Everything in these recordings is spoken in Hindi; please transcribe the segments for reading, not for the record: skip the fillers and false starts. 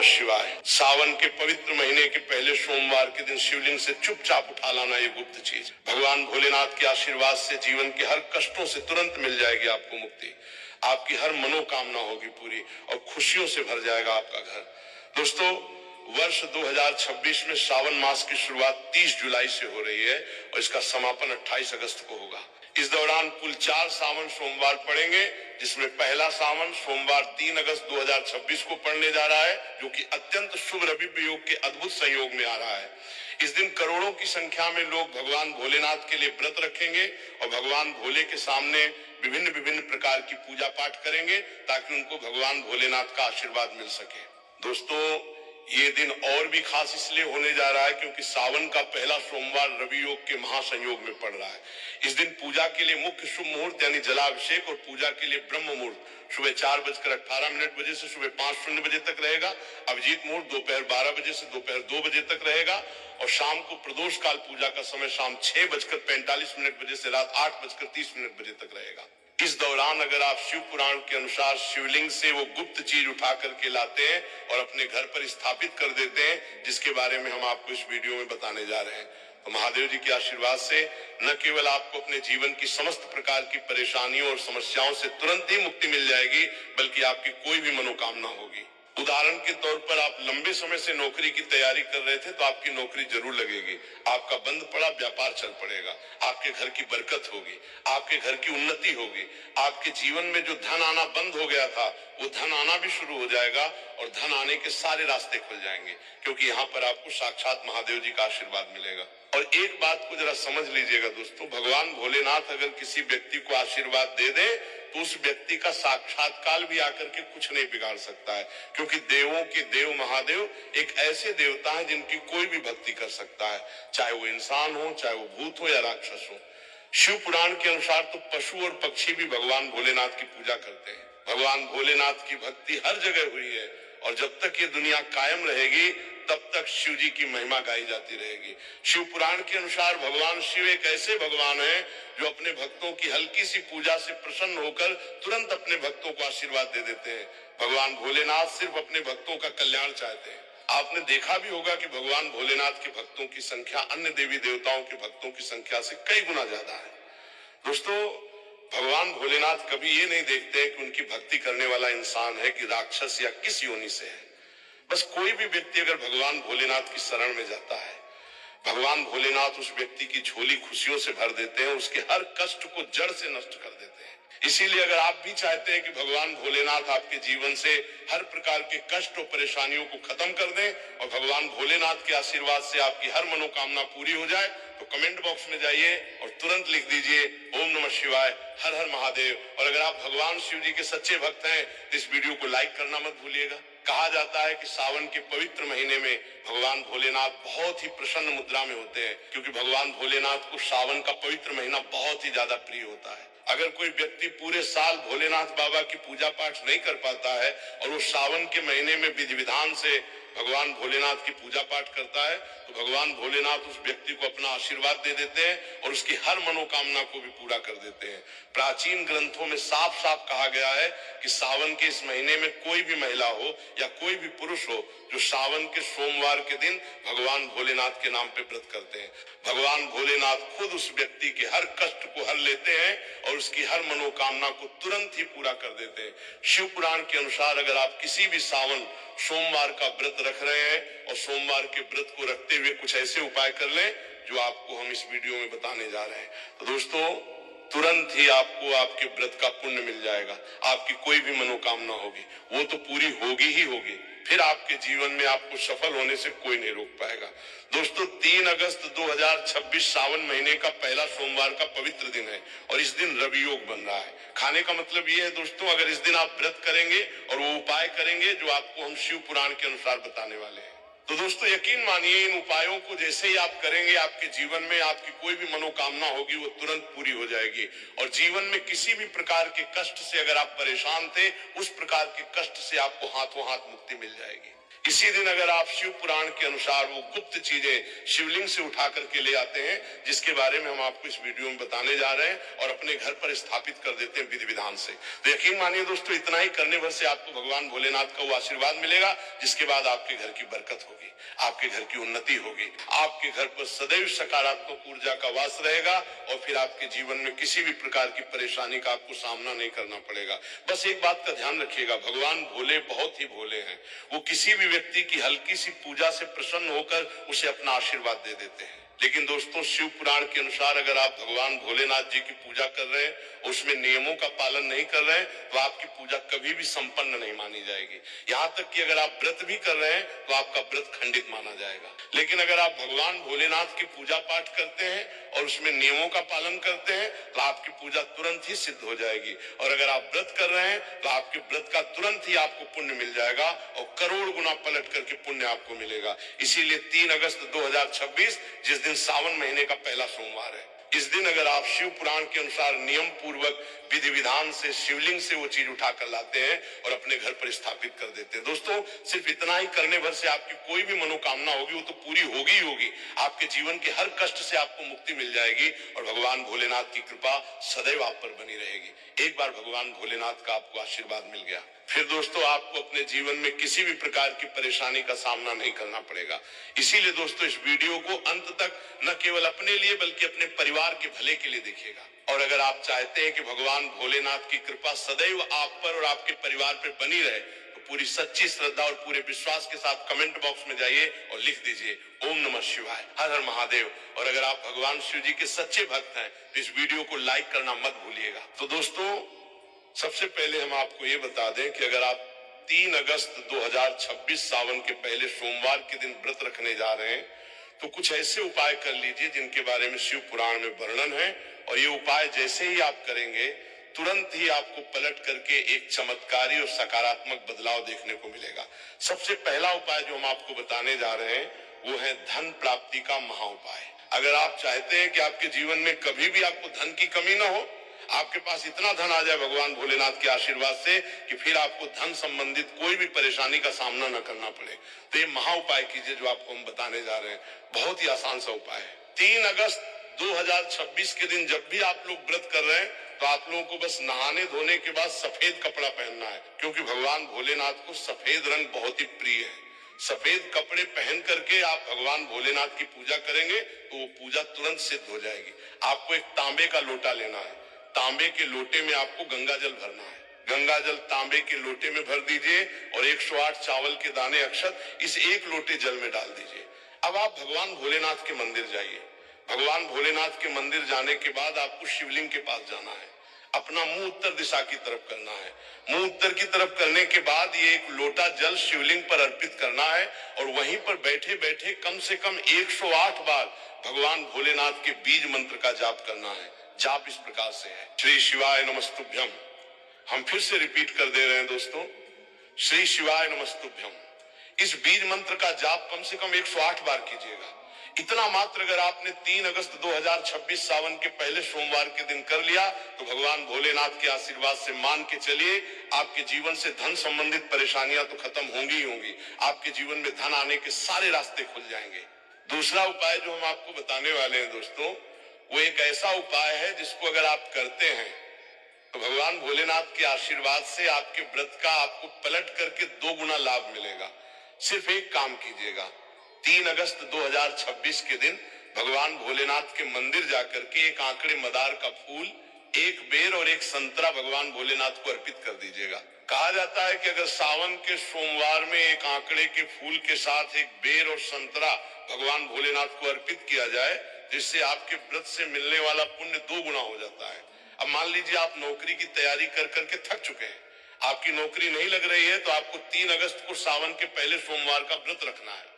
शिवाय। सावन के पवित्र महीने के पहले सोमवार के दिन शिवलिंग से चुपचाप उठा लाना ये गुप्त चीज। भगवान भोलेनाथ के आशीर्वाद से जीवन के हर कष्टों से तुरंत मिल जाएगी आपको मुक्ति। आपकी हर मनोकामना होगी पूरी और खुशियों से भर जाएगा आपका घर। दोस्तों, वर्ष 2026 में श्रावण मास की शुरुआत 30 जुलाई से हो रही है और इसका समापन 28 अगस्त को होगा। इस दौरान कुल 4 सावन सोमवार पड़ेंगे, जिसमें पहला सावन सोमवार 3 अगस्त 2026 को पड़ने जा रहा है, जो कि अत्यंत शुभ रवि योग के अद्भुत संयोग में आ रहा है। इस दिन करोड़ों की संख्या में लोग भगवान भोलेनाथ के लिए व्रत रखेंगे और भगवान भोले के सामने विभिन्न विभिन्न प्रकार की पूजा पाठ करेंगे ताकि उनको भगवान भोलेनाथ का आशीर्वाद मिल सके। दोस्तों, ये दिन और भी खास इसलिए होने जा रहा है क्योंकि सावन का पहला सोमवार रवि योग के महासंयोग में पड़ रहा है। इस दिन पूजा के लिए मुख्य शुभ मुहूर्त यानी जलाभिषेक और पूजा के लिए ब्रह्म मुहूर्त सुबह 4:18 बजे से सुबह 5:00 बजे तक रहेगा। अभिजीत मुहूर्त दोपहर 12 बजे से दोपहर 2 बजे तक रहेगा और शाम को प्रदोष काल पूजा का समय शाम 6:45 बजे से रात 8:30 बजे तक रहेगा। इस दौरान अगर आप शिव पुराण के अनुसार शिवलिंग से वो गुप्त चीज उठा करके लाते हैं और अपने घर पर स्थापित कर देते हैं, जिसके बारे में हम आपको इस वीडियो में बताने जा रहे हैं, तो महादेव जी के आशीर्वाद से न केवल आपको अपने जीवन की समस्त प्रकार की परेशानियों और समस्याओं से तुरंत ही मुक्ति मिल जाएगी, बल्कि आपकी कोई भी मनोकामना होगी। उदाहरण के तौर पर आप लंबे समय से नौकरी की तैयारी कर रहे थे तो आपकी नौकरी जरूर लगेगी। आपका बंद पड़ा व्यापार चल पड़ेगा। आपके घर की बरकत होगी, आपके घर की उन्नति होगी। आपके जीवन में जो धन आना बंद हो गया था वो धन आना भी शुरू हो जाएगा और धन आने के सारे रास्ते खुल जाएंगे, क्योंकि यहाँ पर आपको साक्षात महादेव जी का आशीर्वाद मिलेगा। और एक बात को जरा समझ लीजिएगा दोस्तों, भगवान भोलेनाथ अगर किसी व्यक्ति को आशीर्वाद दे दे तो उस व्यक्ति का साक्षात्कार भी आकर के कुछ नहीं बिगाड़ सकता है, क्योंकि देवों के देव महादेव एक ऐसे देवता हैं जिनकी कोई भी भक्ति कर सकता है, चाहे वो इंसान हो, चाहे वो भूत हो या राक्षस हो। शिव पुराण के अनुसार तो पशु और पक्षी भी भगवान भोलेनाथ की पूजा करते हैं। भगवान भोलेनाथ की भक्ति हर जगह हुई है और जब तक ये दुनिया कायम रहेगी तब तक शिव जी की महिमा गाई जाती रहेगी। शिव पुराण के अनुसार भगवान शिव एक ऐसे भगवान हैं जो अपने भक्तों की हल्की सी पूजा से प्रसन्न होकर तुरंत अपने भक्तों को आशीर्वाद दे देते हैं। भगवान भोलेनाथ सिर्फ अपने भक्तों का कल्याण चाहते हैं। आपने देखा भी होगा कि भगवान भोलेनाथ के भक्तों की संख्या अन्य देवी देवताओं के भक्तों की संख्या से कई गुना ज्यादा है। दोस्तों, भगवान भोलेनाथ कभी ये नहीं देखते कि उनकी भक्ति करने वाला इंसान है कि राक्षस या किस योनि से है। बस कोई भी व्यक्ति अगर भगवान भोलेनाथ की शरण में जाता है, भगवान भोलेनाथ उस व्यक्ति की झोली खुशियों से भर देते हैं, उसके हर कष्ट को जड़ से नष्ट कर देते हैं। इसीलिए अगर आप भी चाहते हैं कि भगवान भोलेनाथ आपके जीवन से हर प्रकार के कष्ट और परेशानियों को खत्म कर दें और भगवान भोलेनाथ के आशीर्वाद से आपकी हर मनोकामना पूरी हो जाए, तो कमेंट बॉक्स में जाइए और तुरंत लिख दीजिए ओम नमः शिवाय, हर हर महादेव। और अगर आप भगवान शिव जी के सच्चे भक्त हैं तो इस वीडियो को लाइक करना मत भूलिएगा। कहा जाता है कि सावन के पवित्र महीने में भगवान भोलेनाथ बहुत ही प्रसन्न मुद्रा में होते हैं, क्योंकि भगवान भोलेनाथ को सावन का पवित्र महीना बहुत ही ज्यादा प्रिय होता है। अगर कोई व्यक्ति पूरे साल भोलेनाथ बाबा की पूजा पाठ नहीं कर पाता है और वो सावन के महीने में विधि विधान से भगवान भोलेनाथ की पूजा पाठ करता है, तो भगवान भोलेनाथ उस व्यक्ति को अपना आशीर्वाद दे देते हैं और उसकी हर मनोकामना को भी पूरा कर देते हैं। प्राचीन ग्रंथों में साफ साफ कहा गया है कि सावन के इस महीने में कोई भी महिला हो या कोई भी पुरुष हो जो सावन के सोमवार के दिन भगवान भोलेनाथ के नाम पे व्रत करते हैं, भगवान भोलेनाथ खुद उस व्यक्ति के हर कष्ट को हर लेते हैं और उसकी हर मनोकामना को तुरंत ही पूरा कर देते हैं। शिव पुराण के अनुसार अगर आप किसी भी सावन सोमवार का व्रत रख रहे हैं और सोमवार के व्रत को रखते हुए कुछ ऐसे उपाय कर लें जो आपको हम इस वीडियो में बताने जा रहे हैं, तो दोस्तों तुरंत ही आपको आपके व्रत का पुण्य मिल जाएगा। आपकी कोई भी मनोकामना होगी वो तो पूरी होगी ही होगी, फिर आपके जीवन में आपको सफल होने से कोई नहीं रोक पाएगा। दोस्तों, 3 अगस्त 2026 सावन महीने का पहला सोमवार का पवित्र दिन है और इस दिन रवि योग बन रहा है। खाने का मतलब ये है दोस्तों, अगर इस दिन आप व्रत करेंगे और वो उपाय करेंगे जो आपको हम शिव पुराण के अनुसार बताने वाले हैं, तो दोस्तों यकीन मानिए इन उपायों को जैसे ही आप करेंगे आपके जीवन में आपकी कोई भी मनोकामना होगी वो तुरंत पूरी हो जाएगी। और जीवन में किसी भी प्रकार के कष्ट से अगर आप परेशान थे उस प्रकार के कष्ट से आपको हाथों हाथ मुक्ति मिल जाएगी। इसी दिन अगर आप शिव पुराण के अनुसार वो गुप्त चीजें शिवलिंग से उठा करके ले आते हैं जिसके बारे में हम आपको इस वीडियो में बताने जा रहे हैं और अपने घर पर स्थापित कर देते हैं विधि विधान से, तो यकीन मानिए दोस्तों इतना ही करने भर से आपको भगवान भोलेनाथ का वो आशीर्वाद मिलेगा जिसके बाद आपके घर की बरकत होगी, आपके घर की उन्नति होगी, आपके घर पर सदैव सकारात्मक ऊर्जा का वास रहेगा और फिर आपके जीवन में किसी भी प्रकार की परेशानी का आपको सामना नहीं करना पड़ेगा। बस एक बात का ध्यान रखिएगा, भगवान भोले बहुत ही भोले हैं। वो किसी भी व्यक्ति की हल्की सी पूजा से प्रसन्न होकर उसे अपना आशीर्वाद दे देते हैं। लेकिन दोस्तों शिव पुराण के अनुसार अगर आप भगवान भोलेनाथ जी की पूजा कर रहे हैं उसमें नियमों का पालन नहीं कर रहे हैं तो आपकी पूजा कभी भी संपन्न नहीं मानी जाएगी। यहाँ तक कि अगर आप व्रत भी कर रहे हैं तो आपका व्रत खंडित माना जाएगा। लेकिन अगर आप भगवान भोलेनाथ की पूजा पाठ करते हैं और उसमें नियमों का पालन करते हैं तो आपकी पूजा तुरंत ही सिद्ध हो जाएगी। और अगर आप व्रत कर रहे हैं तो आपके व्रत का तुरंत ही आपको पुण्य मिल जाएगा और करोड़ गुना पलट करके पुण्य आपको मिलेगा। इसीलिए 3 अगस्त 2026 जिस दिन सावन महीने का पहला सोमवार है, इस दिन अगर आप शिव पुराण के अनुसार नियम पूर्वक विधि विधान से शिवलिंग से वो चीज उठा कर लाते हैं और अपने घर पर स्थापित कर देते हैं। दोस्तों सिर्फ इतना ही करने भर से आपकी कोई भी मनोकामना होगी वो तो पूरी होगी ही होगी। आपके जीवन के हर कष्ट से आपको मुक्ति मिल जाएगी और भगवान भोलेनाथ की कृपा सदैव आप पर बनी रहेगी। एक बार भगवान भोलेनाथ का आपको आशीर्वाद मिल गया फिर दोस्तों आपको अपने जीवन में किसी भी प्रकार की परेशानी का सामना नहीं करना पड़ेगा। इसीलिए दोस्तों इस वीडियो को अंत तक न केवल अपने लिए बल्कि अपने परिवार के भले के लिए देखिएगा। और अगर आप चाहते हैं कि भगवान भोलेनाथ की कृपा सदैव आप पर और आपके परिवार पर बनी रहे तो पूरी सच्ची श्रद्धा और पूरे विश्वास के साथ कमेंट बॉक्स में जाइए और लिख दीजिए ओम नमः शिवाय, हर हर महादेव। और अगर आप भगवान शिव जी के सच्चे भक्त हैं तो इस वीडियो को लाइक करना मत भूलिएगा। तो दोस्तों सबसे पहले हम आपको ये बता दें कि अगर आप 3 अगस्त 2026 सावन के पहले सोमवार के दिन व्रत रखने जा रहे हैं तो कुछ ऐसे उपाय कर लीजिए जिनके बारे में शिव पुराण में वर्णन है। और ये उपाय जैसे ही आप करेंगे तुरंत ही आपको पलट करके एक चमत्कारी और सकारात्मक बदलाव देखने को मिलेगा। सबसे पहला उपाय जो हम आपको बताने जा रहे हैं वो है धन प्राप्ति का महा उपाय। अगर आप चाहते हैं कि आपके जीवन में कभी भी आपको धन की कमी ना हो, आपके पास इतना धन आ जाए भगवान भोलेनाथ के आशीर्वाद से कि फिर आपको धन संबंधित कोई भी परेशानी का सामना न करना पड़े, तो ये महा उपाय कीजिए जो आपको हम बताने जा रहे हैं। बहुत ही आसान सा उपाय है। 3 अगस्त 2026 के दिन जब भी आप लोग व्रत कर रहे हैं तो आप लोगों को बस नहाने धोने के बाद सफेद कपड़ा पहनना है, क्योंकि भगवान भोलेनाथ को सफेद रंग बहुत ही प्रिय है। सफेद कपड़े पहन करके आप भगवान भोलेनाथ की पूजा करेंगे तो वो पूजा तुरंत सिद्ध हो जाएगी। आपको एक तांबे का लोटा लेना है, तांबे के लोटे में आपको गंगा जल भरना है। गंगा जल तांबे के लोटे में भर दीजिए और 108 चावल के दाने अक्षत इस एक लोटे जल में डाल दीजिए। अब आप भगवान भोलेनाथ के मंदिर जाइए। भगवान भोलेनाथ के मंदिर जाने के बाद आपको शिवलिंग के पास जाना है। अपना मुंह उत्तर दिशा की तरफ करना है। मुंह उत्तर की तरफ करने के बाद ये एक लोटा जल शिवलिंग पर अर्पित करना है और वहीं पर बैठे बैठे कम से कम 108 बार भगवान भोलेनाथ के बीज मंत्र का जाप करना है। जाप इस प्रकार से है, श्री शिवाय नमस्तुभ्यम। हम फिर से रिपीट कर दे रहे हैं दोस्तों, श्री शिवाय नमस्तुभ्यम। इस बीज मंत्र का जाप कम से कम 108 बार कीजिएगा। इतना मात्र अगर आपने 3 अगस्त 2026 सावन के पहले सोमवार के दिन कर लिया तो भगवान भोलेनाथ के आशीर्वाद से मान के चलिए आपके जीवन से धन संबंधित परेशानियां तो खत्म होंगी ही होंगी। आपके जीवन में धन आने के सारे रास्ते खुल जाएंगे। दूसरा उपाय जो हम आपको बताने वाले हैं दोस्तों वो एक ऐसा उपाय है जिसको अगर आप करते हैं तो भगवान भोलेनाथ के आशीर्वाद से आपके व्रत का आपको पलट करके 2 गुना लाभ मिलेगा। सिर्फ एक काम कीजिएगा, 3 अगस्त 2026 के दिन भगवान भोलेनाथ के मंदिर जाकर के एक आंकड़े मदार का फूल, एक बेर और एक संतरा भगवान भोलेनाथ को अर्पित कर दीजिएगा। कहा जाता है कि अगर सावन के सोमवार में एक आंकड़े के फूल के साथ एक बेर और संतरा भगवान भोलेनाथ को अर्पित किया जाए जिससे आपके व्रत से मिलने वाला पुण्य 2 गुना हो जाता है। अब मान लीजिए आप नौकरी की तैयारी कर करके थक चुके हैं, आपकी नौकरी नहीं लग रही है तो आपको 3 अगस्त को सावन के पहले सोमवार का व्रत रखना है।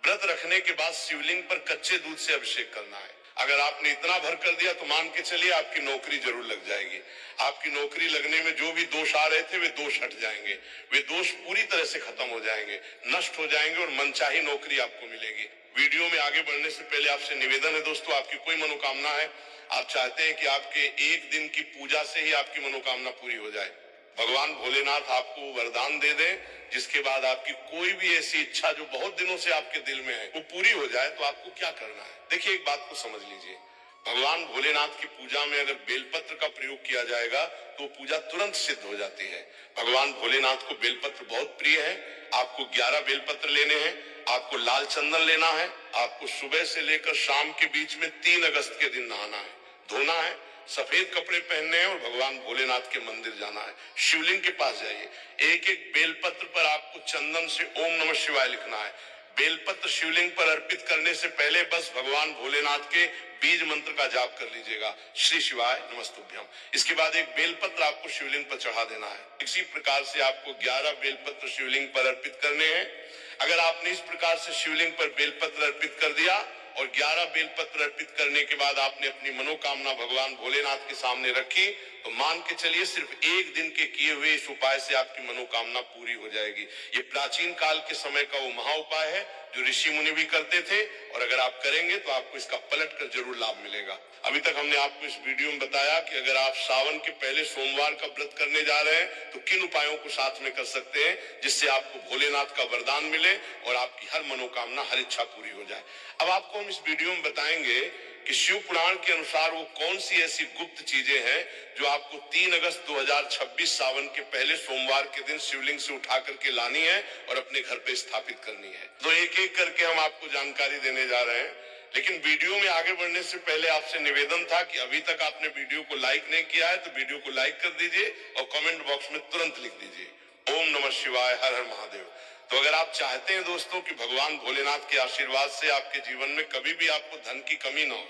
व्रत रखने के बाद शिवलिंग पर कच्चे दूध से अभिषेक करना है। अगर आपने इतना भर कर दिया तो मान के चलिए आपकी नौकरी जरूर लग जाएगी। आपकी नौकरी लगने में जो भी दोष आ रहे थे वे दोष हट जाएंगे, वे दोष पूरी तरह से खत्म हो जाएंगे, नष्ट हो जाएंगे और मनचाही नौकरी आपको मिलेगी। वीडियो में आगे बढ़ने से पहले आपसे निवेदन है दोस्तों, आपकी कोई मनोकामना है, आप चाहते हैं कि आपके एक दिन की पूजा से ही आपकी मनोकामना पूरी हो जाए, भगवान भोलेनाथ आपको वरदान दे दें, जिसके बाद आपकी कोई भी ऐसी इच्छा जो बहुत दिनों से आपके दिल में है वो पूरी हो जाए, तो आपको क्या करना है? देखिए, एक बात को समझ लीजिए, भगवान भोलेनाथ की पूजा में अगर बेलपत्र का प्रयोग किया जाएगा तो पूजा तुरंत सिद्ध हो जाती है। भगवान भोलेनाथ को बेलपत्र बहुत प्रिय है। आपको 11 बेलपत्र लेने हैं, आपको लाल चंदन लेना है, आपको सुबह से लेकर शाम के बीच में 3 अगस्त के दिन नहाना है, धोना है, सफेद कपड़े पहनने हैं और भगवान भोलेनाथ के मंदिर जाना है, शिवलिंग के पास जाइए। एक एक बेलपत्र पर आपको चंदन से ओम नमः शिवाय लिखना है। बेलपत्र शिवलिंग पर अर्पित करने से पहले बस भगवान भोलेनाथ के बीज मंत्र का जाप कर लीजिएगा, श्री शिवाय नमस्तुभ्यम। इसके बाद एक बेलपत्र आपको शिवलिंग पर चढ़ा देना है। इसी प्रकार से आपको 11 बेलपत्र शिवलिंग पर अर्पित करने हैं। अगर आपने इस प्रकार से शिवलिंग पर बेलपत्र अर्पित कर दिया और 11 बेलपत्र अर्पित करने के बाद आपने अपनी मनोकामना भगवान भोलेनाथ के सामने रखी, तो मान के चलिए सिर्फ एक दिन के किए हुए इस उपाय से आपकी मनोकामना पूरी हो जाएगी। ये प्राचीन काल के समय का वो महा उपाय है जो ऋषि मुनि भी करते थे, और अगर आप करेंगे तो आपको इसका पलट कर जरूर लाभ मिलेगा। अभी तक हमने आपको इस वीडियो में बताया कि अगर आप सावन के पहले सोमवार का व्रत करने जा रहे हैं तो किन उपायों को साथ में कर सकते हैं जिससे आपको भोलेनाथ का वरदान मिले और आपकी हर मनोकामना, हर इच्छा पूरी हो जाए। अब आपको हम इस वीडियो में बताएंगे कि शिव पुराण के अनुसार वो कौन सी ऐसी गुप्त चीजें हैं जो आपको 3 अगस्त 2026 सावन के पहले सोमवार के दिन शिवलिंग से उठा करके लानी है और अपने घर पे स्थापित करनी है। तो एक एक करके हम आपको जानकारी देने जा रहे हैं, लेकिन वीडियो में आगे बढ़ने से पहले आपसे निवेदन था कि अभी तक आपने वीडियो को लाइक नहीं किया है तो वीडियो को लाइक कर दीजिए और कमेंट बॉक्स में तुरंत लिख दीजिए ओम नमः शिवाय, हर हर महादेव। तो अगर आप चाहते हैं दोस्तों कि भगवान भोलेनाथ के आशीर्वाद से आपके जीवन में कभी भी आपको धन की कमी ना हो,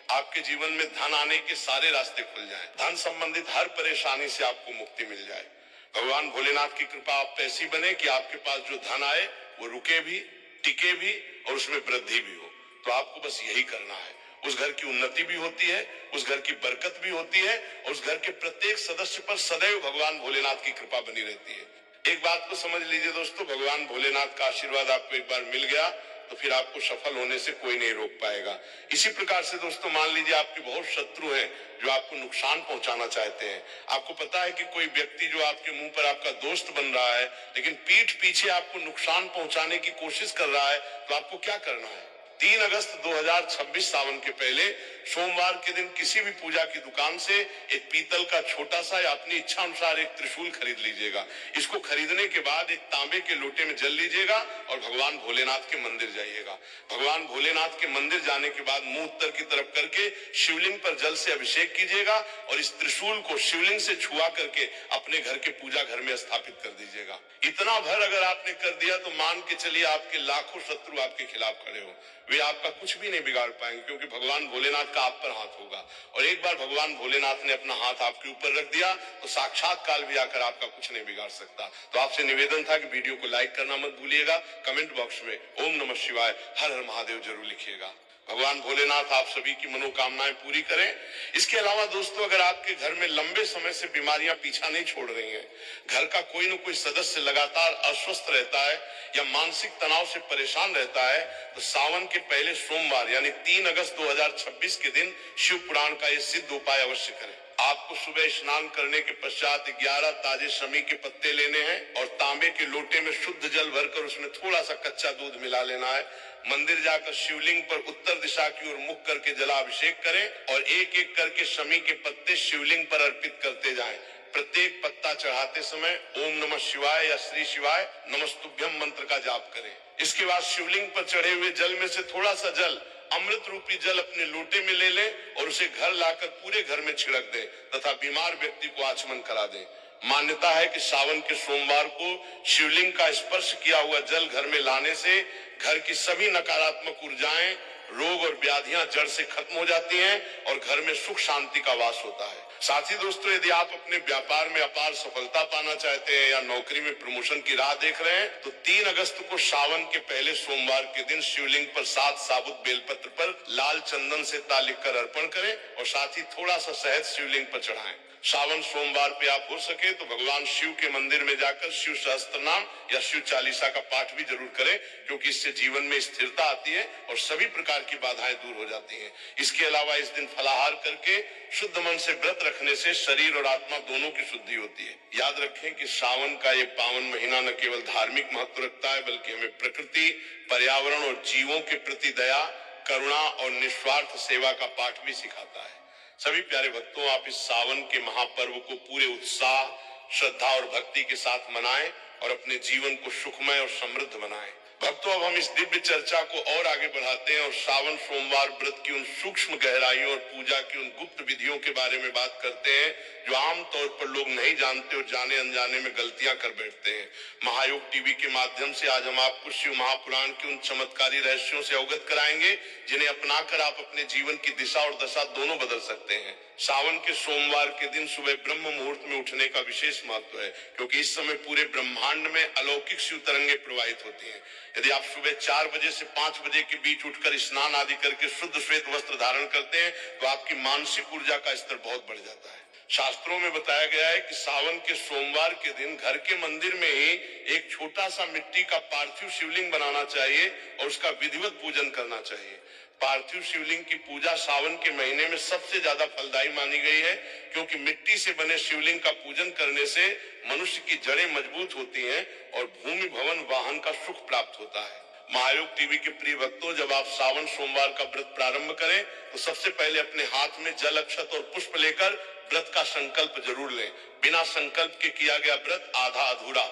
आपके जीवन में धन आने के सारे रास्ते खुल जाएं, धन संबंधित हर परेशानी से आपको मुक्ति मिल जाए, भगवान भोलेनाथ की कृपा आप पे ऐसी बने कि आपके पास जो धन आए वो रुके भी, टिके भी और उसमें वृद्धि भी हो, तो आपको बस यही करना है। उस घर की उन्नति भी होती है, उस घर की बरकत भी होती है और उस घर के प्रत्येक सदस्य पर सदैव भगवान भोलेनाथ की कृपा बनी रहती है। एक बात को समझ लीजिए दोस्तों, भगवान भोलेनाथ का आशीर्वाद आपको एक बार मिल गया तो फिर आपको सफल होने से कोई नहीं रोक पाएगा। इसी प्रकार से दोस्तों मान लीजिए आपके बहुत शत्रु हैं जो आपको नुकसान पहुंचाना चाहते हैं। आपको पता है कि कोई व्यक्ति जो आपके मुंह पर आपका दोस्त बन रहा है लेकिन पीठ पीछे आपको नुकसान पहुंचाने की कोशिश कर रहा है, तो आपको क्या करना है? 3 अगस्त 2026 सावन के पहले सोमवार के दिन किसी भी पूजा की दुकान से एक पीतल का छोटा सा या अपनी इच्छा अनुसार एक त्रिशूल खरीद लीजिएगा। इसको खरीदने के बाद एक तांबे के लोटे में जल लीजिएगा और भगवान भोलेनाथ के मंदिर जाइएगा। भगवान भोलेनाथ के मंदिर जाने के बाद मुंह उत्तर की तरफ करके शिवलिंग पर जल से अभिषेक कीजिएगा और इस त्रिशूल को शिवलिंग से छुआ करके अपने घर के पूजा घर में स्थापित कर दीजिएगा। इतना भर अगर आपने कर दिया तो मान के चलिए आपके लाखों शत्रु आपके खिलाफ खड़े हो, वे आपका कुछ भी नहीं बिगाड़ पाएंगे, क्योंकि भगवान भोलेनाथ का आप पर हाथ होगा। और एक बार भगवान भोलेनाथ ने अपना हाथ आपके ऊपर रख दिया तो साक्षात काल भी आकर आपका कुछ नहीं बिगाड़ सकता। तो आपसे निवेदन था कि वीडियो को लाइक करना मत भूलिएगा, कमेंट बॉक्स में ओम नमः शिवाय, हर हर महादेव जरूर लिखिएगा। भगवान भोलेनाथ आप सभी की मनोकामनाएं पूरी करें। इसके अलावा दोस्तों, अगर आपके घर में लंबे समय से बीमारियां पीछा नहीं छोड़ रही हैं, घर का कोई न कोई सदस्य लगातार अस्वस्थ रहता है या मानसिक तनाव से परेशान रहता है, तो सावन के पहले सोमवार यानी 3 अगस्त 2026 के दिन शिव पुराण का ये सिद्ध उपाय अवश्य करें। आपको सुबह स्नान करने के पश्चात 11 ताजे शमी के पत्ते लेने हैं और तांबे के लोटे में शुद्ध जल भरकर उसमें थोड़ा सा कच्चा दूध मिला लेना है। मंदिर जाकर शिवलिंग पर उत्तर दिशा की ओर मुख करके जलाभिषेक करें और एक एक करके शमी के पत्ते शिवलिंग पर अर्पित करते जाएं। प्रत्येक पत्ता चढ़ाते समय ओम नमः शिवाय या श्री शिवाय नमस्तुभ्यम मंत्र का जाप करें। इसके बाद शिवलिंग पर चढ़े हुए जल में से थोड़ा सा जल, अमृत रूपी जल अपने लोटे में ले लें और उसे घर लाकर पूरे घर में छिड़क दें तथा बीमार व्यक्ति को आचमन करा दें। मान्यता है कि सावन के सोमवार को शिवलिंग का स्पर्श किया हुआ जल घर में लाने से घर की सभी नकारात्मक ऊर्जाएं, रोग और व्याधियां जड़ से खत्म हो जाती हैं और घर में सुख शांति का वास होता है। साथ ही दोस्तों, यदि आप अपने व्यापार में अपार सफलता पाना चाहते हैं या नौकरी में प्रमोशन की राह देख रहे हैं, तो 3 अगस्त को सावन के पहले सोमवार के दिन शिवलिंग पर 7 साबुत बेलपत्र पर लाल चंदन से ताल लिखकर अर्पण करें और साथ ही थोड़ा सा शहद शिवलिंग पर चढ़ाएं। सावन सोमवार पे आप हो सके तो भगवान शिव के मंदिर में जाकर शिव सहस्त्रनाम या शिव चालीसा का पाठ भी जरूर करें, क्योंकि इससे जीवन में स्थिरता आती है और सभी प्रकार की बाधाएं दूर हो जाती हैं। इसके अलावा इस दिन फलाहार करके शुद्ध मन से व्रत रखने से शरीर और आत्मा दोनों की शुद्धि होती है। याद रखें कि सावन का ये पावन महीना न केवल धार्मिक महत्व रखता है, बल्कि हमें प्रकृति, पर्यावरण और जीवों के प्रति दया, करुणा और निस्वार्थ सेवा का पाठ भी सिखाता है। सभी प्यारे भक्तों, आप इस सावन के महापर्व को पूरे उत्साह, श्रद्धा और भक्ति के साथ मनाएं और अपने जीवन को सुखमय और समृद्ध बनाएं। भक्तों, अब हम इस दिव्य चर्चा को और आगे बढ़ाते हैं और सावन सोमवार व्रत की उन सूक्ष्म गहराइयों और पूजा की उन गुप्त विधियों के बारे में बात करते हैं जो आमतौर पर लोग नहीं जानते और जाने अनजाने में गलतियां कर बैठते हैं। महायोग टीवी के माध्यम से आज हम आपको शिव महापुराण के उन चमत्कारी रहस्यों से अवगत कराएंगे जिन्हें अपनाकर आप अपने जीवन की दिशा और दशा दोनों बदल सकते हैं। सावन के सोमवार के दिन सुबह ब्रह्म मुहूर्त में उठने का विशेष महत्व है, क्योंकि इस समय पूरे ब्रह्मांड में अलौकिक शिव तरंगे प्रवाहित होती हैं। यदि आप सुबह 4 बजे से 5 बजे के बीच उठकर स्नान आदि करके शुद्ध श्वेत वस्त्र धारण करते हैं तो आपकी मानसिक ऊर्जा का स्तर बहुत बढ़ जाता है। शास्त्रों में बताया गया है कि सावन के सोमवार के दिन घर के मंदिर में ही एक छोटा सा मिट्टी का पार्थिव शिवलिंग बनाना चाहिए और उसका विधिवत पूजन करना चाहिए। पार्थिव शिवलिंग की पूजा सावन के महीने में सबसे ज्यादा फलदायी मानी गई है, क्योंकि मिट्टी से बने शिवलिंग का पूजन करने से मनुष्य की जड़ें मजबूत होती हैं और भूमि भवन वाहन का सुख प्राप्त होता है। महायोग टीवी के प्रिय भक्तों, जब आप सावन सोमवार का व्रत प्रारंभ करें तो सबसे पहले अपने हाथ में जल, अक्षत और पुष्प लेकर व्रत का संकल्प जरूर लें। बिना संकल्प के किया गया व्रत आधा अधूरा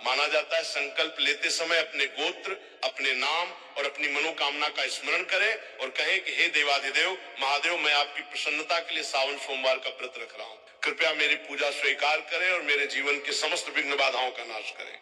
माना जाता है। संकल्प लेते समय अपने गोत्र, अपने नाम और अपनी मनोकामना का स्मरण करें और कहें कि हे देवाधिदेव महादेव, मैं आपकी प्रसन्नता के लिए सावन सोमवार का व्रत रख रहा हूँ। कृपया मेरी पूजा स्वीकार करें और मेरे जीवन के समस्त विघ्न बाधाओं का नाश करें।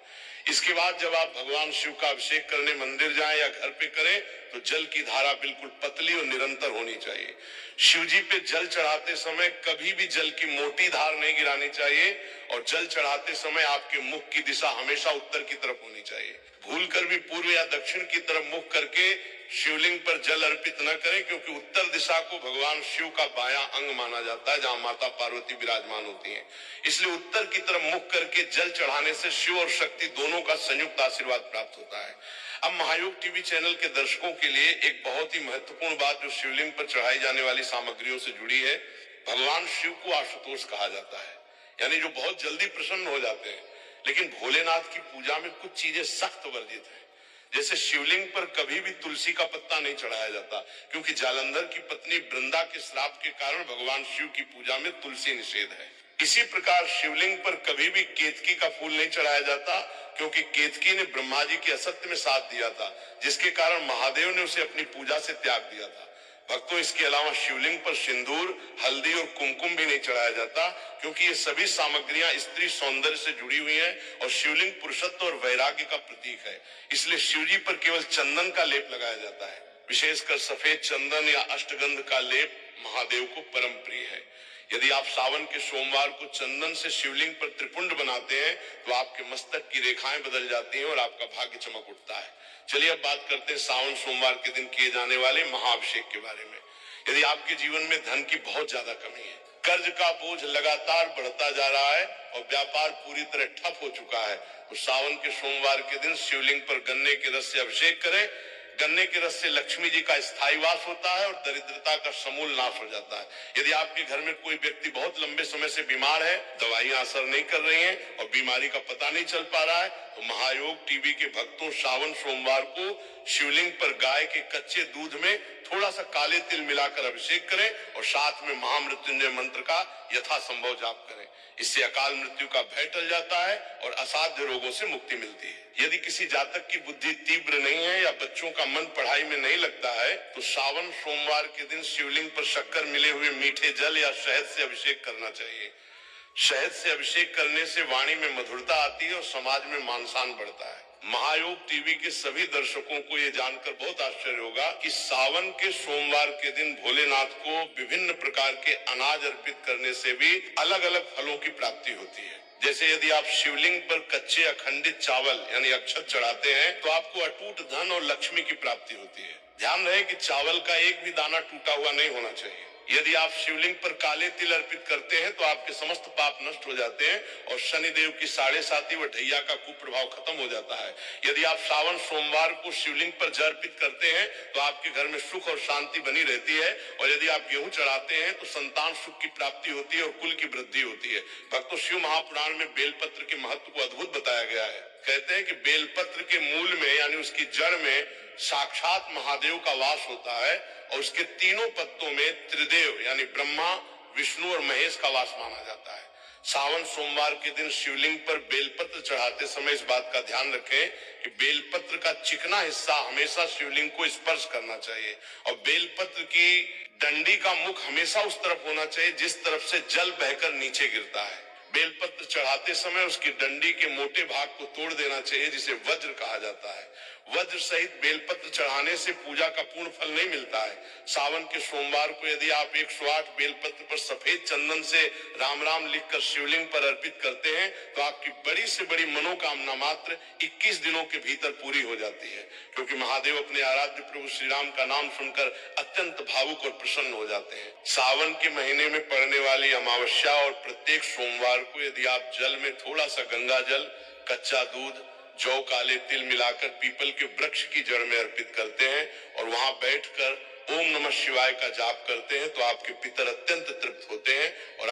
इसके बाद जब आप भगवान शिव का अभिषेक करने मंदिर जाएं या घर पे करें तो जल की धारा बिल्कुल पतली और निरंतर होनी चाहिए। शिव जी पे जल चढ़ाते समय कभी भी जल की मोटी धार नहीं गिरानी चाहिए और जल चढ़ाते समय आपके मुख की दिशा हमेशा उत्तर की तरफ होनी चाहिए। भूलकर भी पूर्व या दक्षिण की तरफ मुख करके शिवलिंग पर जल अर्पित न करें, क्योंकि उत्तर दिशा को भगवान शिव का बायां अंग माना जाता है, जहां माता पार्वती विराजमान होती हैं। इसलिए उत्तर की तरफ मुख करके जल चढ़ाने से शिव और शक्ति दोनों का संयुक्त आशीर्वाद प्राप्त होता है। अब महायोग टीवी चैनल के दर्शकों के लिए एक बहुत ही महत्वपूर्ण बात जो शिवलिंग पर चढ़ाई जाने वाली सामग्रियों से जुड़ी है। भगवान शिव को आशुतोष कहा जाता है, यानी जो बहुत जल्दी प्रसन्न हो जाते हैं। लेकिन भोलेनाथ की पूजा में कुछ चीजें सख्त वर्जित है। जैसे शिवलिंग पर कभी भी तुलसी का पत्ता नहीं चढ़ाया जाता, क्योंकि जालंधर की पत्नी वृंदा के श्राप के कारण भगवान शिव की पूजा में तुलसी निषेध है। इसी प्रकार शिवलिंग पर कभी भी केतकी का फूल नहीं चढ़ाया जाता, क्योंकि केतकी ने ब्रह्मा जी के असत्य में साथ दिया था, जिसके कारण महादेव ने उसे अपनी पूजा से त्याग दिया था। भक्तों, इसके अलावा शिवलिंग पर सिंदूर, हल्दी और कुमकुम भी नहीं चढ़ाया जाता, क्योंकि ये सभी सामग्रियां स्त्री सौंदर्य से जुड़ी हुई हैं और शिवलिंग पुरुषत्व और वैराग्य का प्रतीक है। इसलिए शिवजी पर केवल चंदन का लेप लगाया जाता है। विशेषकर सफेद चंदन या अष्टगंध का लेप महादेव को परम प्रिय है। यदि आप सावन के सोमवार को चंदन से शिवलिंग पर त्रिपुंड बनाते हैं तो आपके मस्तक की रेखाएं बदल जाती हैं और आपका भाग्य चमक उठता है। चलिए अब बात करते हैं सावन सोमवार के दिन किए जाने वाले महाअभिषेक के बारे में। यदि आपके जीवन में धन की बहुत ज्यादा कमी है, कर्ज का बोझ लगातार बढ़ता जा रहा है और व्यापार पूरी तरह ठप हो चुका है, तो सावन के सोमवार के दिन शिवलिंग पर गन्ने के रस से अभिषेक करें। गन्ने के रस से लक्ष्मी जी का स्थायी वास होता है और दरिद्रता का समूल नाश हो जाता है। यदि आपके घर में कोई व्यक्ति बहुत लंबे समय से बीमार है, दवाइयां असर नहीं कर रही हैं और बीमारी का पता नहीं चल पा रहा है, तो महायोग टीवी के भक्तों सावन सोमवार को शिवलिंग पर गाय के कच्चे दूध में थोड़ा सा काले तिल मिलाकर अभिषेक करें और साथ में महामृत्युंजय मंत्र का यथासंभव जाप करें। इससे अकाल मृत्यु का भय टल जाता है और असाध्य रोगों से मुक्ति मिलती है। यदि किसी जातक की बुद्धि तीव्र नहीं है या बच्चों का मन पढ़ाई में नहीं लगता है, तो सावन सोमवार के दिन शिवलिंग पर शक्कर मिले हुए मीठे जल या शहद से अभिषेक करना चाहिए। शहद से अभिषेक करने से वाणी में मधुरता आती है और समाज में मान सम्मान बढ़ता है। महायोग टीवी के सभी दर्शकों को ये जानकर बहुत आश्चर्य होगा कि सावन के सोमवार के दिन भोलेनाथ को विभिन्न प्रकार के अनाज अर्पित करने से भी अलग अलग फलों की प्राप्ति होती है। जैसे यदि आप शिवलिंग पर कच्चे अखंडित चावल यानी अक्षत चढ़ाते हैं तो आपको अटूट धन और लक्ष्मी की प्राप्ति होती है। ध्यान रहे कि चावल का एक भी दाना टूटा हुआ नहीं होना चाहिए। यदि आप शिवलिंग पर काले तिल अर्पित करते हैं तो आपके समस्त पाप नष्ट हो जाते हैं और शनिदेव की 7.5 व ढैया का कुप्रभाव खत्म हो जाता है। यदि आप सावन सोमवार को शिवलिंग पर जल अर्पित करते हैं तो आपके घर में सुख और शांति बनी रहती है और यदि आप गेहूं चढ़ाते हैं तो संतान सुख की प्राप्ति होती है और कुल की वृद्धि होती है। भक्तों, शिव महापुराण में बेलपत्र के महत्व को अद्भुत बताया गया है। कहते हैं कि बेलपत्र के मूल में यानी उसकी जड़ में साक्षात महादेव का वास होता है और उसके तीनों पत्तों में त्रिदेव यानी ब्रह्मा, विष्णु और महेश का वास माना जाता है। सावन सोमवार के दिन शिवलिंग पर बेलपत्र चढ़ाते समय इस बात का ध्यान रखें कि बेलपत्र का चिकना हिस्सा हमेशा शिवलिंग को स्पर्श करना चाहिए और बेलपत्र की डंडी का मुख हमेशा उस तरफ होना चाहिए जिस तरफ से जल बहकर नीचे गिरता है। बेलपत्र चढ़ाते समय उसकी डंडी के मोटे भाग को तोड़ देना चाहिए जिसे वज्र कहा जाता है। वज्र सहित बेलपत्र चढ़ाने से पूजा का पूर्ण फल नहीं मिलता है। सावन के सोमवार को यदि आप 108 बेलपत्र पर सफेद चंदन से राम राम लिखकर शिवलिंग पर अर्पित करते हैं तो आपकी बड़ी से बड़ी मनोकामना मात्र 21 दिनों के भीतर पूरी हो जाती है, क्योंकि महादेव अपने आराध्य प्रभु श्री राम का नाम सुनकर अत्यंत भावुक और प्रसन्न हो जाते हैं। सावन के महीने में पड़ने वाली अमावस्या और प्रत्येक सोमवार को यदि आप जल में थोड़ा सा गंगा जल, कच्चा दूध, जौ, काले तिल मिलाकर पीपल के वृक्ष की जड़ में अर्पित करते हैं और वहां बैठकर ओम नमः शिवाय का जाप करते हैं तो आपके पितर अत्यंत तृप्त होते हैं और